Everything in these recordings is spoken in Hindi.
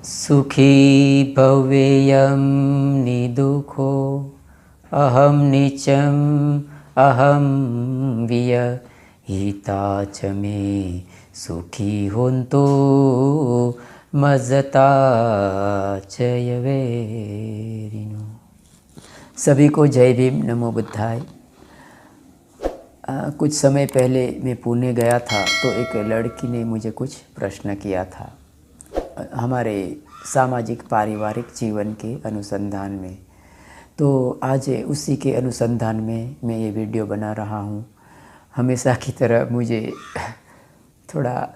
सुखी भवेयं निदुःखो अहं नीचं अहं विहिता च मे सुखी होन्तो मज्जता च यवेरिनो। सभी को जय भीम, नमो बुद्धाय। कुछ समय पहले मैं पुणे गया था तो एक लड़की ने मुझे कुछ प्रश्न किया था हमारे सामाजिक पारिवारिक जीवन के अनुसंधान में। तो आज उसी के अनुसंधान में मैं ये वीडियो बना रहा हूँ। हमेशा की तरह मुझे थोड़ा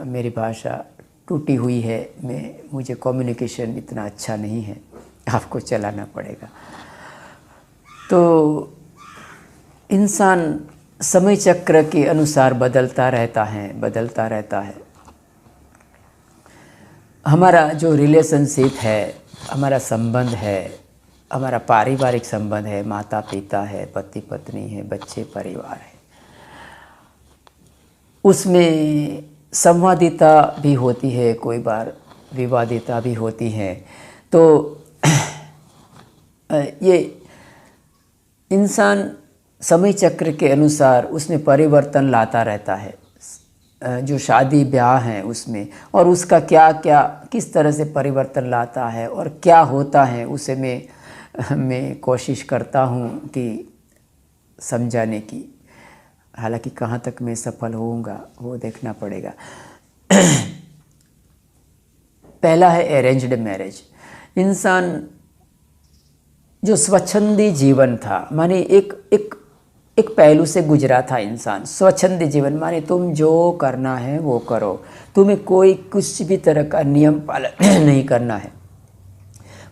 मेरी भाषा टूटी हुई है, मुझे कम्युनिकेशन इतना अच्छा नहीं है, आपको चलाना पड़ेगा। तो इंसान समय चक्र के अनुसार बदलता रहता है। हमारा जो रिलेशनशिप है, हमारा संबंध है, हमारा पारिवारिक संबंध है, माता पिता है, पति पत्नी है, बच्चे परिवार है, उसमें संवादिता भी होती है, कोई बार विवादिता भी होती है। तो ये इंसान समय चक्र के अनुसार उसमें परिवर्तन लाता रहता है। जो शादी ब्याह है उसमें, और उसका क्या क्या किस तरह से परिवर्तन लाता है और क्या होता है उसे मैं कोशिश करता हूँ कि समझाने की। हालांकि कहाँ तक मैं सफल होऊंगा वो देखना पड़ेगा। पहला है अरेंज्ड मैरिज। इंसान जो स्वच्छंदी जीवन था, माने एक पहलू से गुजरा था इंसान। स्वच्छंदी जीवन माने तुम जो करना है वो करो, तुम्हें कोई कुछ भी तरह का नियम पालन नहीं करना है,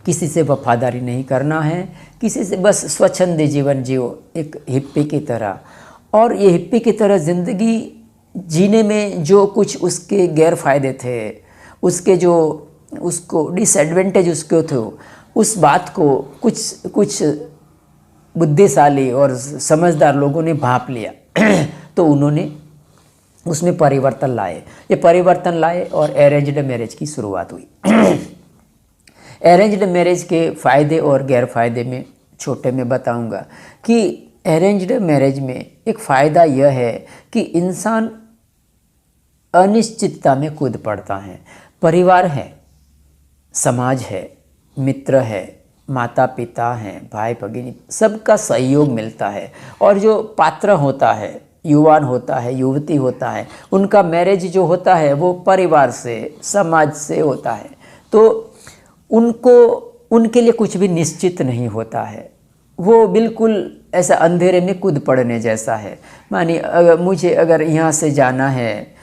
किसी से वफादारी नहीं करना है, किसी से, बस स्वच्छंदी जीवन जियो, एक हिप्पी की तरह। और ये हिप्पी की तरह ज़िंदगी जीने में जो कुछ उसके गैर फायदे थे, उसको डिसएडवांटेज उसके थे, उस बात को कुछ बुद्धिशाली और समझदार लोगों ने भांप लिया। तो उन्होंने उसमें परिवर्तन लाए। ये परिवर्तन लाए और अरेंज्ड मैरिज की शुरुआत हुई। अरेंज्ड मैरिज के फ़ायदे और गैर फायदे में छोटे में बताऊंगा कि अरेंज्ड मैरिज में एक फ़ायदा यह है कि इंसान अनिश्चितता में कूद पड़ता है। परिवार है, समाज है, मित्र है, माता पिता हैं, भाई भगिनी, सबका सहयोग मिलता है। और जो पात्र होता है, युवान होता है, युवती होता है, उनका मैरिज जो होता है वो परिवार से, समाज से होता है। तो उनके लिए कुछ भी निश्चित नहीं होता है। वो बिल्कुल ऐसा अंधेरे में कूद पड़ने जैसा है। मानिए मुझे अगर यहाँ से जाना है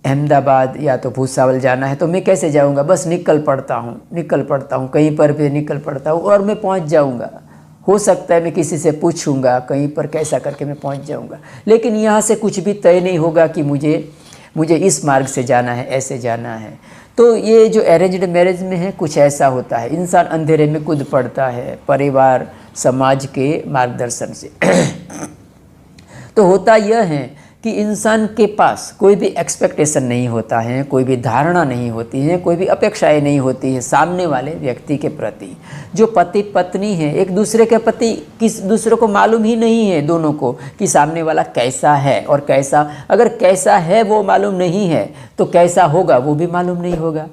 अहमदाबाद या तो भूसावल जाना है तो मैं कैसे जाऊंगा? बस निकल पड़ता हूँ, कहीं पर भी निकल पड़ता हूँ और मैं पहुँच जाऊंगा। हो सकता है मैं किसी से पूछूंगा कहीं पर, कैसा करके मैं पहुँच जाऊंगा। लेकिन यहाँ से कुछ भी तय नहीं होगा कि मुझे इस मार्ग से जाना है, ऐसे जाना है। तो ये जो अरेंज्ड मैरिज में है कुछ ऐसा होता है, इंसान अंधेरे में कूद पड़ता है परिवार समाज के मार्गदर्शन से। तो होता यह है कि इंसान के पास कोई भी एक्सपेक्टेशन नहीं होता है, कोई भी धारणा नहीं होती है, कोई भी अपेक्षाएं नहीं होती है सामने वाले व्यक्ति के प्रति। जो पति पत्नी है एक दूसरे के प्रति किस दूसरे को मालूम ही नहीं है दोनों को कि सामने वाला कैसा है और अगर कैसा है वो मालूम नहीं है तो कैसा होगा वो भी मालूम नहीं होगा,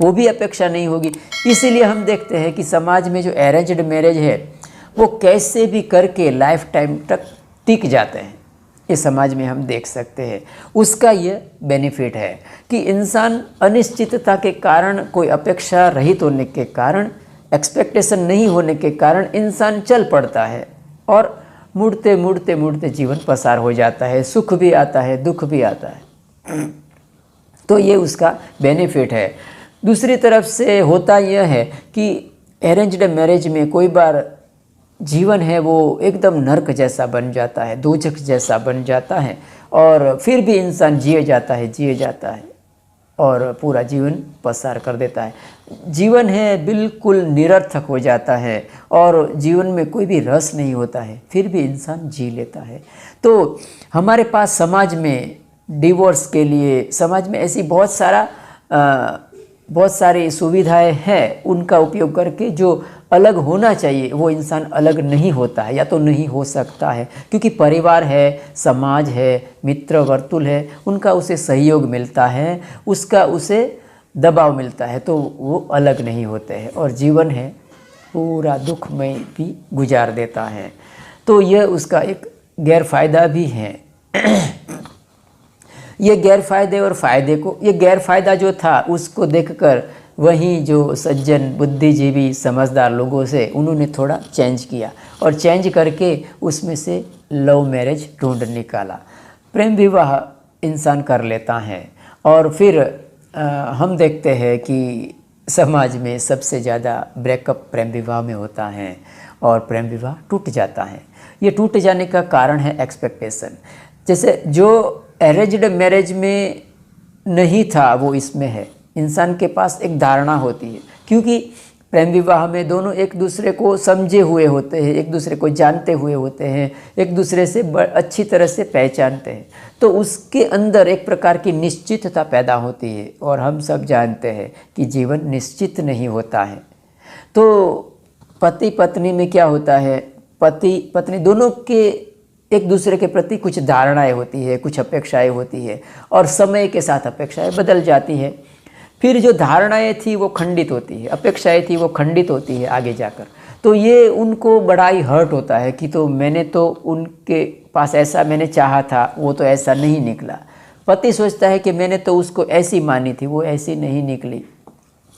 वो भी अपेक्षा नहीं होगी। इसीलिए हम देखते हैं कि समाज में जो अरेंज्ड मैरिज है वो कैसे भी करके लाइफ टाइम तक टिक जाते हैं। ये समाज में हम देख सकते हैं। उसका ये बेनिफिट है कि इंसान अनिश्चितता के कारण, कोई अपेक्षा रहित होने के कारण, एक्सपेक्टेशन नहीं होने के कारण इंसान चल पड़ता है और मुड़ते मुड़ते मुड़ते जीवन पसार हो जाता है। सुख भी आता है, दुख भी आता है। तो ये उसका बेनिफिट है। दूसरी तरफ से होता यह है कि अरेंज्ड मैरिज में कोई बार जीवन है वो एकदम नर्क जैसा बन जाता है, दोजख जैसा बन जाता है, और फिर भी इंसान जिए जाता है और पूरा जीवन पसार कर देता है। जीवन है बिल्कुल निरर्थक हो जाता है और जीवन में कोई भी रस नहीं होता है, फिर भी इंसान जी लेता है। तो हमारे पास समाज में डिवोर्स के लिए, समाज में ऐसी बहुत सारा बहुत सारी सुविधाएं हैं, उनका उपयोग करके जो अलग होना चाहिए वो इंसान अलग नहीं होता है या तो नहीं हो सकता है, क्योंकि परिवार है, समाज है, मित्र वर्तुल है, उनका उसे सहयोग मिलता है, उसका उसे दबाव मिलता है, तो वो अलग नहीं होते हैं और जीवन है पूरा दुखमय भी गुजार देता है। तो यह उसका एक गैरफायदा भी है। ये गैरफायदे और फायदे को, ये गैरफायदा जो था उसको देखकर वहीं जो सज्जन बुद्धिजीवी समझदार लोगों से उन्होंने थोड़ा चेंज किया और चेंज करके उसमें से लव मैरिज ढूंढ निकाला। प्रेम विवाह इंसान कर लेता है और फिर हम देखते हैं कि समाज में सबसे ज़्यादा ब्रेकअप प्रेम विवाह में होता है और प्रेम विवाह टूट जाता है। ये टूट जाने का कारण है एक्सपेक्टेशन। जैसे जो अरेंज्ड मैरिज में नहीं था वो इसमें है, इंसान के पास एक धारणा होती है, क्योंकि प्रेम विवाह में दोनों एक दूसरे को समझे हुए होते हैं, एक दूसरे को जानते हुए होते हैं, एक दूसरे से अच्छी तरह से पहचानते हैं, तो उसके अंदर एक प्रकार की निश्चितता पैदा होती है। और हम सब जानते हैं कि जीवन निश्चित नहीं होता है। तो पति पत्नी में क्या होता है, पति पत्नी दोनों के एक दूसरे के प्रति कुछ धारणाएं होती है, कुछ अपेक्षाएं होती है और समय के साथ अपेक्षाएं बदल जाती है। फिर जो धारणाएं थी वो खंडित होती है, अपेक्षाएं थी वो खंडित होती है आगे जाकर। तो ये उनको बड़ा ही हर्ट होता है कि तो मैंने तो उनके पास ऐसा मैंने चाहा था, वो तो ऐसा नहीं निकला। पति सोचता है कि मैंने तो उसको ऐसी मानी थी, वो ऐसी नहीं निकली।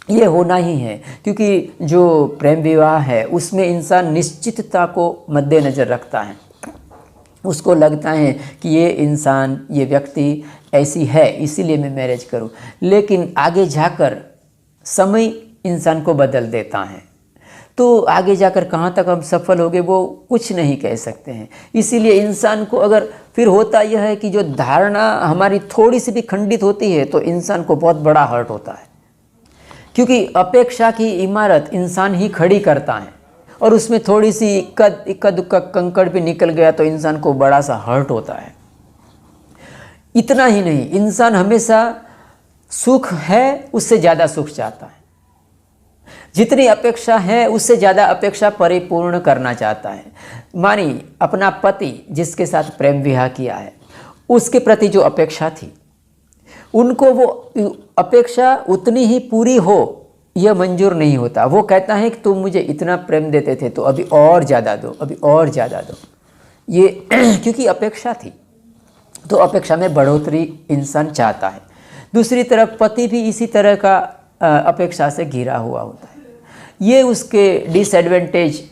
ये होना ही है, क्योंकि जो प्रेम विवाह है उसमें इंसान निश्चितता को मद्देनज़र रखता है। उसको लगता है कि ये इंसान, ये व्यक्ति ऐसी है, इसीलिए मैं मैरिज करूं। लेकिन आगे जाकर समय इंसान को बदल देता है, तो आगे जाकर कहाँ तक हम सफल होंगे वो कुछ नहीं कह सकते हैं। इसीलिए इंसान को अगर फिर होता यह है कि जो धारणा हमारी थोड़ी सी भी खंडित होती है तो इंसान को बहुत बड़ा हर्ट होता है, क्योंकि अपेक्षा की इमारत इंसान ही खड़ी करता है और उसमें थोड़ी सी इक्का दुक्का कंकड़ भी निकल गया तो इंसान को बड़ा सा हर्ट होता है। इतना ही नहीं, इंसान हमेशा सुख है उससे ज़्यादा सुख चाहता है, जितनी अपेक्षा है उससे ज़्यादा अपेक्षा परिपूर्ण करना चाहता है। मानी अपना पति जिसके साथ प्रेम विवाह किया है, उसके प्रति जो अपेक्षा थी, उनको वो अपेक्षा उतनी ही पूरी हो यह मंजूर नहीं होता। वो कहता है कि तुम मुझे इतना प्रेम देते थे तो अभी और ज़्यादा दो, अभी और ज़्यादा दो। ये क्योंकि अपेक्षा थी, तो अपेक्षा में बढ़ोतरी इंसान चाहता है। दूसरी तरफ पति भी इसी तरह का अपेक्षा से घिरा हुआ होता है। ये उसके डिसएडवांटेज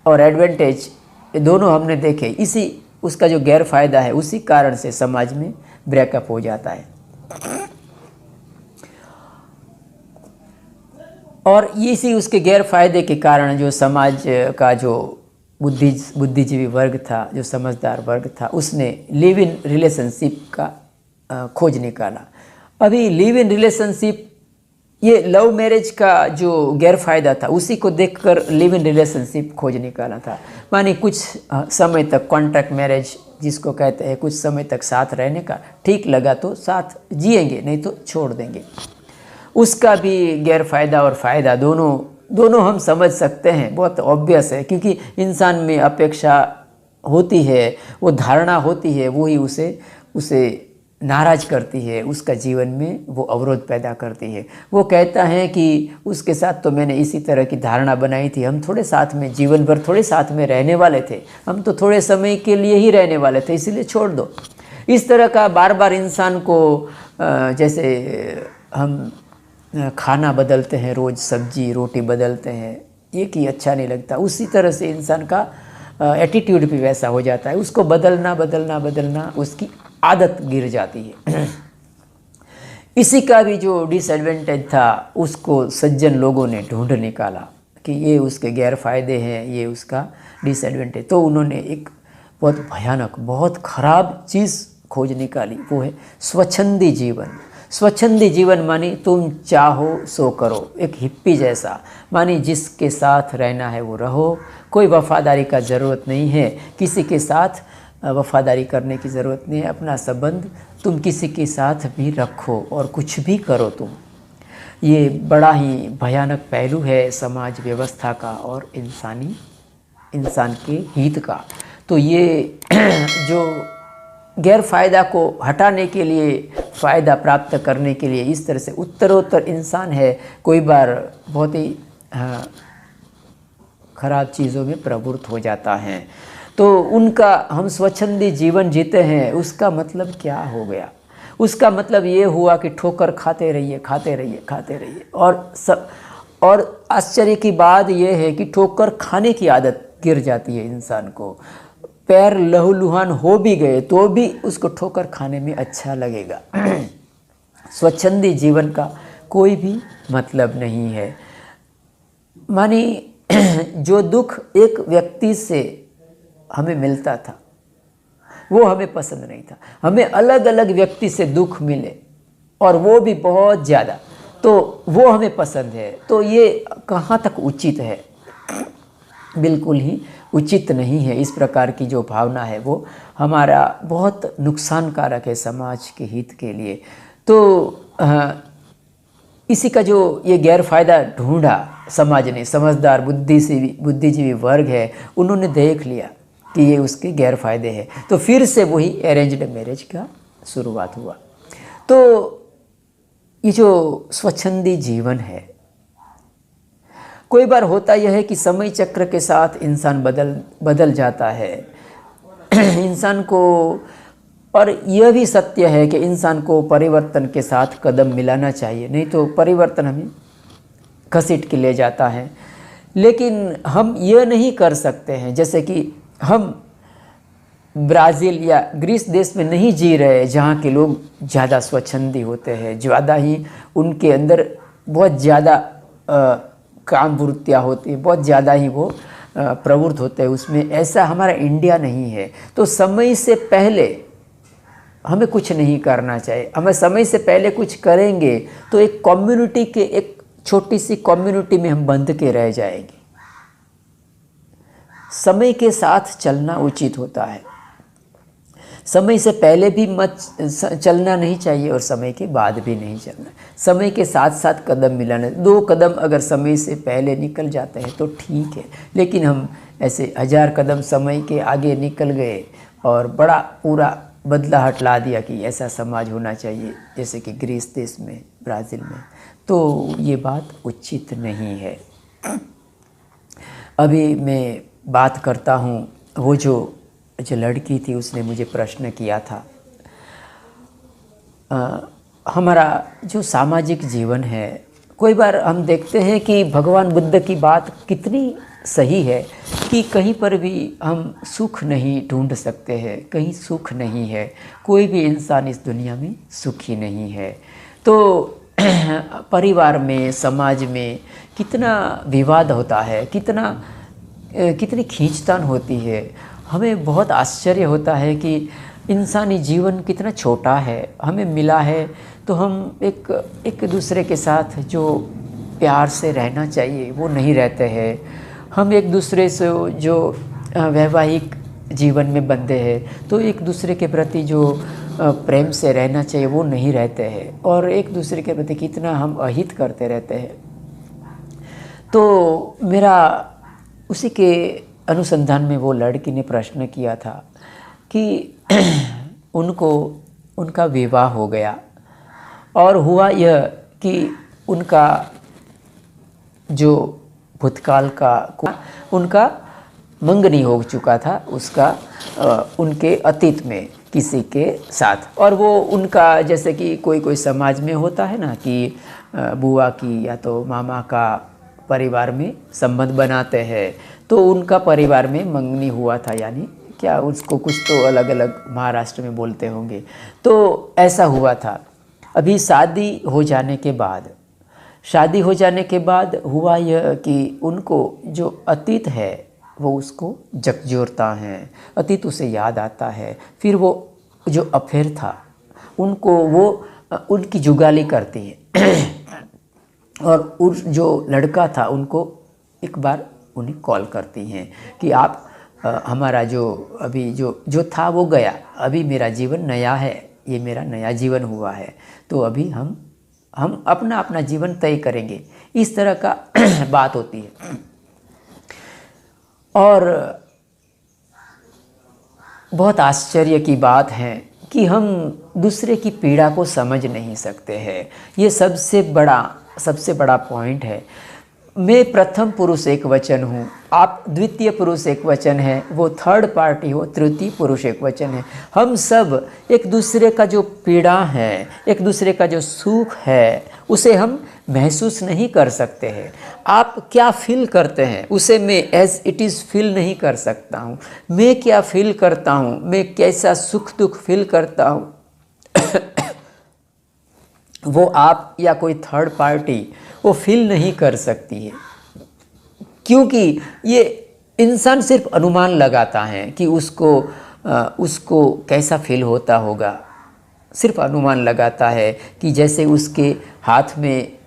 और एडवांटेज दोनों हमने देखे। इसी उसका जो गैर फायदा है उसी कारण से समाज में ब्रेकअप हो जाता है। और इसी उसके गैर फायदे के कारण जो समाज का जो बुद्धिजीवी वर्ग था, जो समझदार वर्ग था, उसने लिव इन रिलेशनशिप का खोज निकाला। अभी लिव इन रिलेशनशिप, ये लव मैरिज का जो गैर फायदा था उसी को देखकर लिव इन रिलेशनशिप खोज निकाला था। माने कुछ समय तक कॉन्ट्रैक्ट मैरिज जिसको कहते हैं, कुछ समय तक साथ रहने का, ठीक लगा तो साथ जिएंगे, नहीं तो छोड़ देंगे। उसका भी गैर फायदा और फ़ायदा दोनों हम समझ सकते हैं, बहुत ऑब्वियस है, क्योंकि इंसान में अपेक्षा होती है, वो धारणा होती है, वही उसे नाराज़ करती है, उसका जीवन में वो अवरोध पैदा करती है। वो कहता है कि उसके साथ तो मैंने इसी तरह की धारणा बनाई थी, हम थोड़े साथ में जीवन भर थोड़े साथ में रहने वाले थे, हम तो थोड़े समय के लिए ही रहने वाले थे, इसीलिए छोड़ दो। इस तरह का बार बार इंसान को, जैसे हम खाना बदलते हैं, रोज़ सब्जी रोटी बदलते हैं, एक ही अच्छा नहीं लगता, उसी तरह से इंसान का एटीट्यूड भी वैसा हो जाता है। उसको बदलना उसकी आदत गिर जाती है। इसी का भी जो डिसएडवांटेज था उसको सज्जन लोगों ने ढूंढ निकाला कि ये उसके गैर फायदे हैं, ये उसका डिसएडवांटेज। तो उन्होंने एक बहुत भयानक, बहुत ख़राब चीज़ खोज निकाली, वो है स्वच्छंदी जीवन। स्वच्छंदी जीवन मानी तुम चाहो सो करो, एक हिप्पी जैसा, मानी जिसके साथ रहना है वो रहो, कोई वफादारी का ज़रूरत नहीं है, किसी के साथ वफादारी करने की ज़रूरत नहीं है, अपना संबंध तुम किसी के साथ भी रखो और कुछ भी करो तुम। ये बड़ा ही भयानक पहलू है समाज व्यवस्था का और इंसान के हित का। तो ये जो गैर फ़ायदा को हटाने के लिए, फ़ायदा प्राप्त करने के लिए इस तरह से उत्तरोत्तर इंसान है कोई बार बहुत ही खराब चीज़ों में प्रवृत्त हो जाता है। तो उनका हम स्वच्छंदी जीवन जीते हैं, उसका मतलब क्या हो गया? उसका मतलब ये हुआ कि ठोकर खाते रहिए, खाते रहिए, खाते रहिए। और आश्चर्य की बात यह है कि ठोकर खाने की आदत गिर जाती है इंसान को। पैर लहूलुहान हो भी गए तो भी उसको ठोकर खाने में अच्छा लगेगा। स्वच्छंदी जीवन का कोई भी मतलब नहीं है। मानी जो दुख एक व्यक्ति से हमें मिलता था वो हमें पसंद नहीं था, हमें अलग अलग व्यक्ति से दुख मिले और वो भी बहुत ज़्यादा, तो वो हमें पसंद है। तो ये कहाँ तक उचित है? बिल्कुल ही उचित नहीं है। इस प्रकार की जो भावना है वो हमारा बहुत नुकसानकारक है समाज के हित के लिए। तो इसी का जो ये गैर फायदा ढूंढा समाज ने, समझदार बुद्धिजीवी वर्ग है, उन्होंने देख लिया कि ये उसके गैर फायदे हैं, तो फिर से वही अरेंज्ड मैरिज का शुरुआत हुआ। तो ये जो स्वच्छंदी जीवन है, कोई बार होता यह है कि समय चक्र के साथ इंसान बदल जाता है इंसान को। और यह भी सत्य है कि इंसान को परिवर्तन के साथ कदम मिलाना चाहिए, नहीं तो परिवर्तन हमें घसीट के ले जाता है। लेकिन हम यह नहीं कर सकते हैं, जैसे कि हम ब्राज़ील या ग्रीस देश में नहीं जी रहे जहाँ के लोग ज़्यादा स्वच्छंदी होते हैं, ज़्यादा ही उनके अंदर बहुत ज़्यादा काम वृत्तियाँ होती है, बहुत ज़्यादा ही वो प्रवृत्त होते हैं उसमें। ऐसा हमारा इंडिया नहीं है। तो समय से पहले हमें कुछ नहीं करना चाहिए। हमें समय से पहले कुछ करेंगे तो एक कम्युनिटी के, एक छोटी सी कम्युनिटी में हम बंध के रह जाएंगे। समय के साथ चलना उचित होता है। समय से पहले भी मत चलना नहीं चाहिए और समय के बाद भी नहीं चलना। समय के साथ साथ कदम मिलाना। 2 कदम अगर समय से पहले निकल जाते हैं तो ठीक है, लेकिन हम ऐसे 1000 कदम समय के आगे निकल गए और बड़ा पूरा बदलाहट ला दिया कि ऐसा समाज होना चाहिए जैसे कि ग्रीस देश में, ब्राज़ील में, तो ये बात उचित नहीं है। अभी मैं बात करता हूँ, वो जो लड़की थी उसने मुझे प्रश्न किया था। हमारा जो सामाजिक जीवन है, कोई बार हम देखते हैं कि भगवान बुद्ध की बात कितनी सही है कि कहीं पर भी हम सुख नहीं ढूंढ सकते हैं, कहीं सुख नहीं है, कोई भी इंसान इस दुनिया में सुखी नहीं है। तो परिवार में, समाज में कितना विवाद होता है, कितनी खींचतान होती है। हमें बहुत आश्चर्य होता है कि इंसानी जीवन कितना छोटा है, हमें मिला है तो हम एक दूसरे के साथ जो प्यार से रहना चाहिए वो नहीं रहते हैं। हम एक दूसरे से जो वैवाहिक जीवन में बंधे हैं तो एक दूसरे के प्रति जो प्रेम से रहना चाहिए वो नहीं रहते हैं, और एक दूसरे के प्रति कितना हम अहित करते रहते हैं। तो मेरा उसी के अनुसंधान में वो लड़की ने प्रश्न किया था कि उनका विवाह हो गया और हुआ यह कि उनका जो भूतकाल का उनका मंगनी हो चुका था, उसका उनके अतीत में किसी के साथ। और वो उनका जैसे कि कोई समाज में होता है ना कि बुआ की या तो मामा का परिवार में संबंध बनाते हैं, तो उनका परिवार में मंगनी हुआ था, यानी क्या उसको कुछ तो अलग अलग महाराष्ट्र में बोलते होंगे। तो ऐसा हुआ था। अभी शादी हो जाने के बाद हुआ यह कि उनको जो अतीत है वो उसको झकझोरता है, अतीत उसे याद आता है। फिर वो जो अफेयर था उनको वो उनकी जुगाली करती है और उस जो लड़का था उनको एक बार उन्हें कॉल करती हैं कि आप हमारा जो अभी जो था वो गया, अभी मेरा जीवन नया है, ये मेरा नया जीवन हुआ है, तो अभी हम हम अपना अपना जीवन तय करेंगे, इस तरह का बात होती है। और बहुत आश्चर्य की बात है कि हम दूसरे की पीड़ा को समझ नहीं सकते हैं। ये सबसे बड़ा पॉइंट है। मैं प्रथम पुरुष एक वचन हूँ, आप द्वितीय पुरुष एक वचन है, वो थर्ड पार्टी हो तृतीय पुरुष एक वचन है। हम सब एक दूसरे का जो पीड़ा है, एक दूसरे का जो सुख है, उसे हम महसूस नहीं कर सकते हैं। आप क्या फील करते हैं उसे मैं एज इट इज़ फील नहीं कर सकता हूँ। मैं क्या फील करता हूँ, मैं कैसा सुख दुख फील करता हूँ वो आप या कोई थर्ड पार्टी वो फील नहीं कर सकती है, क्योंकि ये इंसान सिर्फ अनुमान लगाता है कि उसको कैसा फील होता होगा। सिर्फ अनुमान लगाता है कि जैसे उसके हाथ में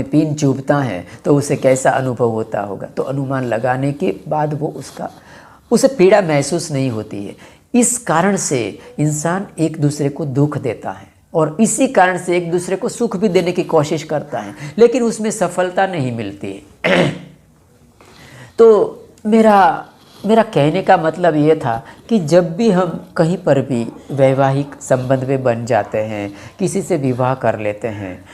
पिन चुभता है तो उसे कैसा अनुभव होता होगा। तो अनुमान लगाने के बाद उसे पीड़ा महसूस नहीं होती है। इस कारण से इंसान एक दूसरे को दुख देता है और इसी कारण से एक दूसरे को सुख भी देने की कोशिश करता है, लेकिन उसमें सफलता नहीं मिलती है। तो मेरा कहने का मतलब ये था कि जब भी हम कहीं पर भी वैवाहिक संबंध में बन जाते हैं, किसी से विवाह कर लेते हैं,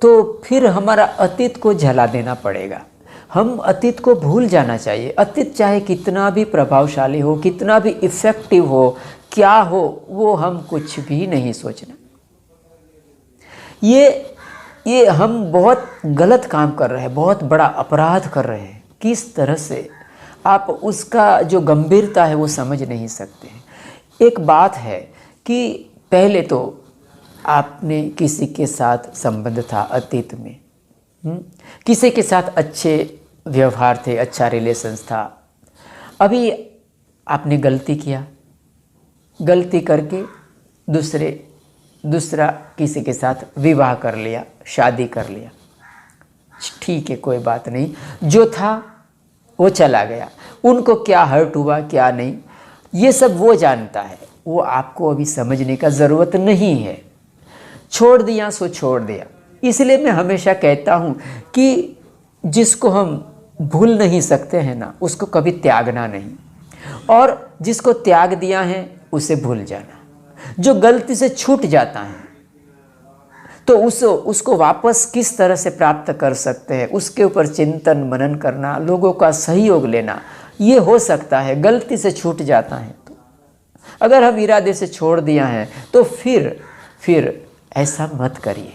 तो फिर हमारा अतीत को जला देना पड़ेगा। हम अतीत को भूल जाना चाहिए। अतीत चाहे कितना भी प्रभावशाली हो, कितना भी इफ़ेक्टिव हो, क्या हो, वो हम कुछ भी नहीं सोचना। ये हम बहुत गलत काम कर रहे हैं, बहुत बड़ा अपराध कर रहे हैं। किस तरह से आप उसका जो गंभीरता है वो समझ नहीं सकते हैं। एक बात है कि पहले तो आपने किसी के साथ संबंध था अतीत में, किसी के साथ अच्छे व्यवहार थे, अच्छा रिलेशंस था। अभी आपने गलती किया, गलती करके दूसरा किसी के साथ विवाह कर लिया, शादी कर लिया। ठीक है, कोई बात नहीं, जो था वो चला गया। उनको क्या हर्ट हुआ क्या नहीं, ये सब वो जानता है, वो आपको अभी समझने का ज़रूरत नहीं है। छोड़ दिया सो छोड़ दिया। इसलिए मैं हमेशा कहता हूँ कि जिसको हम भूल नहीं सकते हैं ना, उसको कभी त्यागना नहीं, और जिसको त्याग दिया है उसे भूल जाना। जो गलती से छूट जाता है तो उसको वापस किस तरह से प्राप्त कर सकते हैं, उसके ऊपर चिंतन मनन करना, लोगों का सहयोग लेना, ये हो सकता है। गलती से छूट जाता है तो अगर हम इरादे से छोड़ दिया है तो फिर ऐसा मत करिए,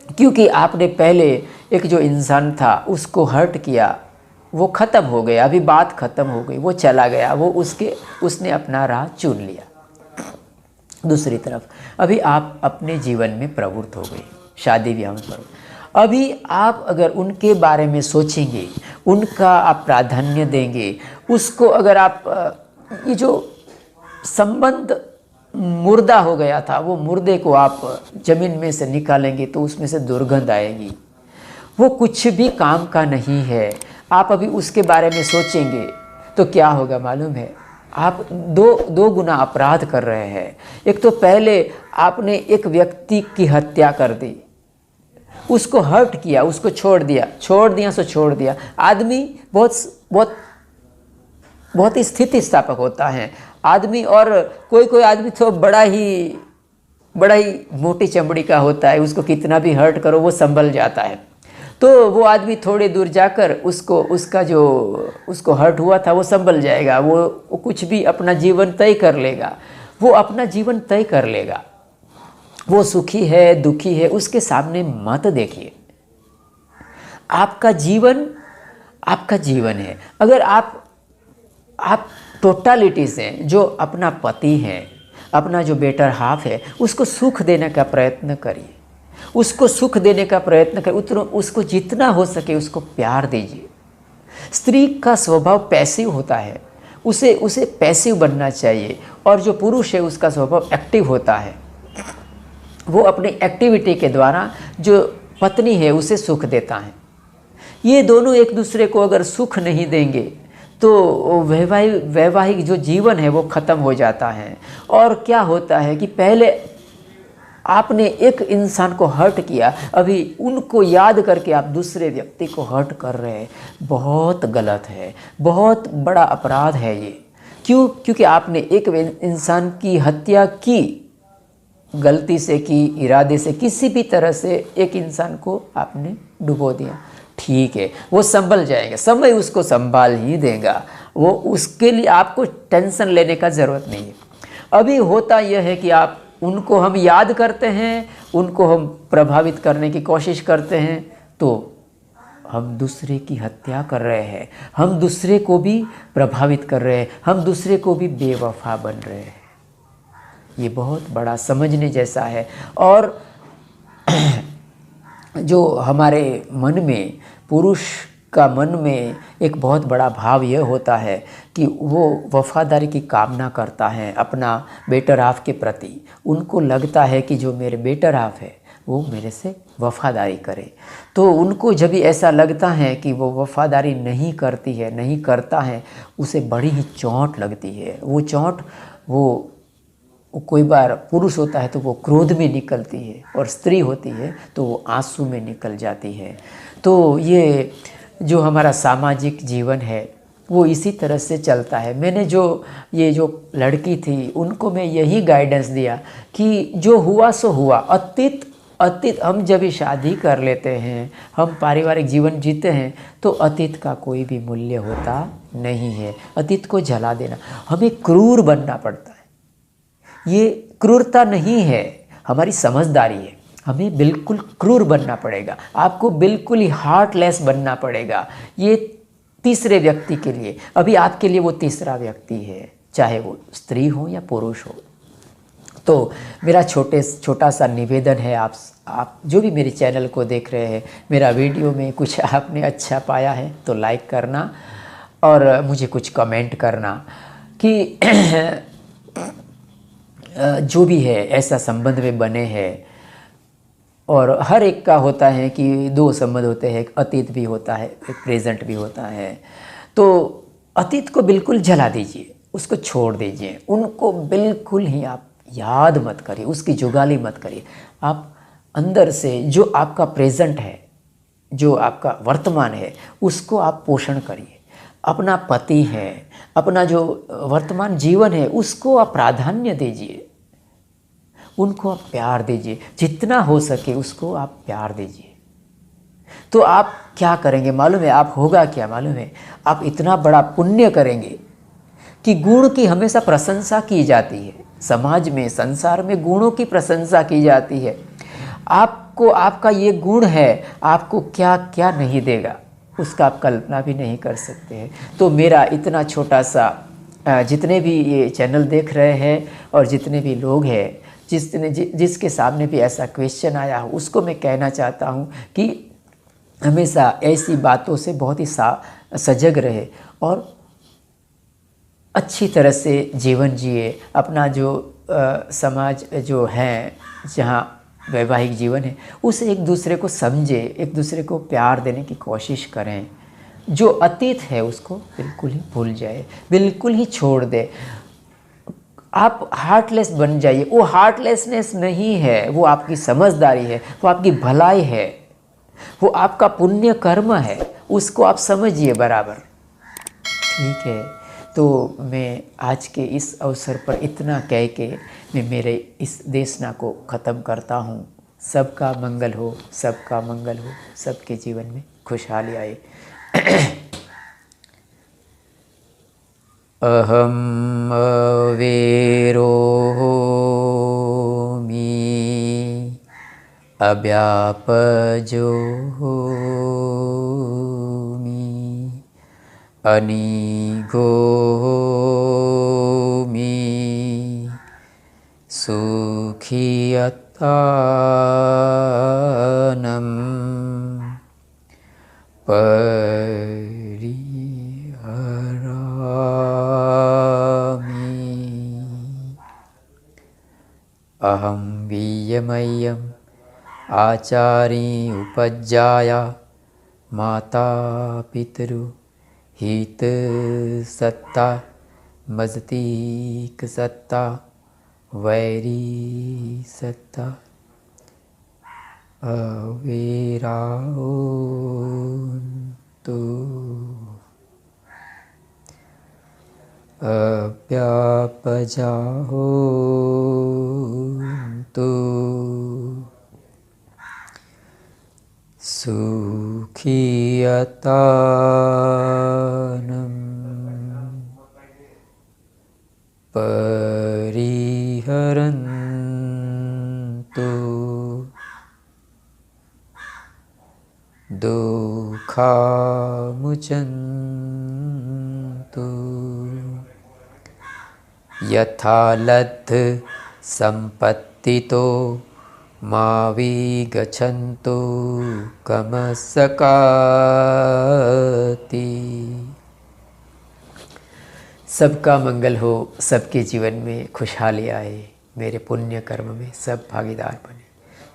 क्योंकि आपने पहले एक जो इंसान था उसको हर्ट किया, वो ख़त्म हो गया। अभी बात ख़त्म हो गई, वो चला गया, उसने अपना राह चुन लिया। दूसरी तरफ अभी आप अपने जीवन में प्रवृत्त हो गए, शादी ब्याह में प्रवृत्त। अभी आप अगर उनके बारे में सोचेंगे, उनका आप प्राधान्य देंगे, उसको अगर आप ये जो संबंध मुर्दा हो गया था, वो मुर्दे को आप ज़मीन में से निकालेंगे तो उसमें से दुर्गंध आएगी, वो कुछ भी काम का नहीं है। आप अभी उसके बारे में सोचेंगे तो क्या होगा मालूम है? आप दो गुना अपराध कर रहे हैं। एक तो पहले आपने एक व्यक्ति की हत्या कर दी, उसको हर्ट किया, उसको छोड़ दिया सो छोड़ दिया। आदमी बहुत ही स्थिति स्थापक होता है आदमी, और कोई आदमी तो बड़ा ही मोटी चमड़ी का होता है, उसको कितना भी हर्ट करो वो संभल जाता है। तो वो आदमी थोड़ी दूर जाकर उसको हर्ट हुआ था वो संभल जाएगा, वो कुछ भी अपना जीवन तय कर लेगा, वो अपना जीवन तय कर लेगा। वो सुखी है दुखी है उसके सामने मत देखिए। आपका जीवन है। अगर आप टोटालिटी से जो अपना पति है, अपना जो बेटर हाफ है, उसको सुख देने का प्रयत्न करिए, उसको सुख देने का प्रयत्न करिए, उसको जितना हो सके उसको प्यार दीजिए। स्त्री का स्वभाव पैसिव होता है, उसे पैसिव बनना चाहिए, और जो पुरुष है उसका स्वभाव एक्टिव होता है। वो अपनी एक्टिविटी के द्वारा जो पत्नी है उसे सुख देता है। ये दोनों एक दूसरे को अगर सुख नहीं देंगे तो वैवाहिक जो जीवन है वो ख़त्म हो जाता है। और क्या होता है कि पहले आपने एक इंसान को हर्ट किया, अभी उनको याद करके आप दूसरे व्यक्ति को हर्ट कर रहे हैं, बहुत गलत है, बहुत बड़ा अपराध है ये। क्यों? क्योंकि आपने एक इंसान की हत्या की, गलती से की, इरादे से, किसी भी तरह से एक इंसान को आपने डुबो दिया। ठीक है, वो संभल जाएगा, समय उसको संभाल ही देगा, वो उसके लिए आपको टेंशन लेने का ज़रूरत नहीं है। अभी होता यह है कि आप उनको हम याद करते हैं, उनको हम प्रभावित करने की कोशिश करते हैं, तो हम दूसरे की हत्या कर रहे हैं, हम दूसरे को भी प्रभावित कर रहे हैं, हम दूसरे को भी बेवफा बन रहे हैं। ये बहुत बड़ा समझने जैसा है। और जो हमारे मन में, पुरुष का मन में एक बहुत बड़ा भाव यह होता है कि वो वफादारी की कामना करता है अपना बेटर हाफ के प्रति। उनको लगता है कि जो मेरे बेटर हाफ है वो मेरे से वफादारी करे। तो उनको जब भी ऐसा लगता है कि वो वफादारी नहीं करती है, नहीं करता है, उसे बड़ी ही चोट लगती है। वो चोट वो कोई बार पुरुष होता है तो वो क्रोध में निकलती है, और स्त्री होती है तो वो आंसू में निकल जाती है। तो ये जो हमारा सामाजिक जीवन है वो इसी तरह से चलता है। मैंने ये जो लड़की थी उनको मैं यही गाइडेंस दिया कि जो हुआ सो हुआ। अतीत हम जब भी शादी कर लेते हैं, हम पारिवारिक जीवन जीते हैं, तो अतीत का कोई भी मूल्य होता नहीं है। अतीत को जला देना, हमें क्रूर बनना पड़ता है। ये क्रूरता नहीं है, हमारी समझदारी है। हमें बिल्कुल क्रूर बनना पड़ेगा, आपको बिल्कुल ही हार्टलेस बनना पड़ेगा। ये तीसरे व्यक्ति के लिए, अभी आपके लिए वो तीसरा व्यक्ति है, चाहे वो स्त्री हो या पुरुष हो। तो मेरा छोटा सा निवेदन है, आप जो भी मेरे चैनल को देख रहे हैं, मेरा वीडियो में कुछ आपने अच्छा पाया है तो लाइक करना, और मुझे कुछ कमेंट करना कि जो भी है ऐसा संबंध में बने हैं। और हर एक का होता है कि दो संबंध होते हैं, एक अतीत भी होता है, एक प्रेजेंट भी होता है। तो अतीत को बिल्कुल जला दीजिए, उसको छोड़ दीजिए, उनको बिल्कुल ही आप याद मत करिए, उसकी जुगाली मत करिए। आप अंदर से जो आपका प्रेजेंट है, जो आपका वर्तमान है, उसको आप पोषण करिए। अपना पति है, अपना जो वर्तमान जीवन है, उसको आप प्राधान्य दीजिए, उनको आप प्यार दीजिए, जितना हो सके उसको आप प्यार दीजिए। तो आप क्या करेंगे मालूम है? आप होगा क्या मालूम है? आप इतना बड़ा पुण्य करेंगे कि गुण की हमेशा प्रशंसा की जाती है। समाज में, संसार में गुणों की प्रशंसा की जाती है। आपको आपका ये गुण है, आपको क्या क्या नहीं देगा, उसका आप कल्पना भी नहीं कर सकते हैं। तो मेरा इतना छोटा सा, जितने भी ये चैनल देख रहे हैं और जितने भी लोग हैं, जिसके सामने भी ऐसा क्वेश्चन आया हो, उसको मैं कहना चाहता हूँ कि हमेशा ऐसी बातों से बहुत ही सजग रहे और अच्छी तरह से जीवन जिए। अपना जो समाज जो है, जहाँ वैवाहिक जीवन है, उसे एक दूसरे को समझे, एक दूसरे को प्यार देने की कोशिश करें। जो अतीत है उसको बिल्कुल ही भूल जाए, बिल्कुल ही छोड़ दे। आप हार्टलेस बन जाइए। वो हार्टलेसनेस नहीं है, वो आपकी समझदारी है, वो आपकी भलाई है, वो आपका पुण्य कर्म है, उसको आप समझिए बराबर। ठीक है, तो मैं आज के इस अवसर पर इतना कह के मैं मेरे इस देशना को ख़त्म करता हूँ। सबका मंगल हो, सबका मंगल हो, सबके जीवन में खुशहाली आए। अहम अवेरोमि अव्यापजोमि अनिगोमि सुखियतानम अहं वीयमय्यम आचारी उपज्जाया माता पितरु हित सत्ता मजतीक सत्ता वैरी सत्ता। अविराओन्तु अव्यापजाहोन्तु सुखीयतानं परिहरन्तु दुःखामुचन्तु यथा लब्ध संपत्तितो मा विगच्छन्तु कमस्सकाति। सबका मंगल हो, सबके जीवन में खुशहाली आए, मेरे पुण्य कर्म में सब भागीदार बने।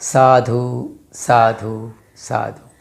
साधु साधु साधु।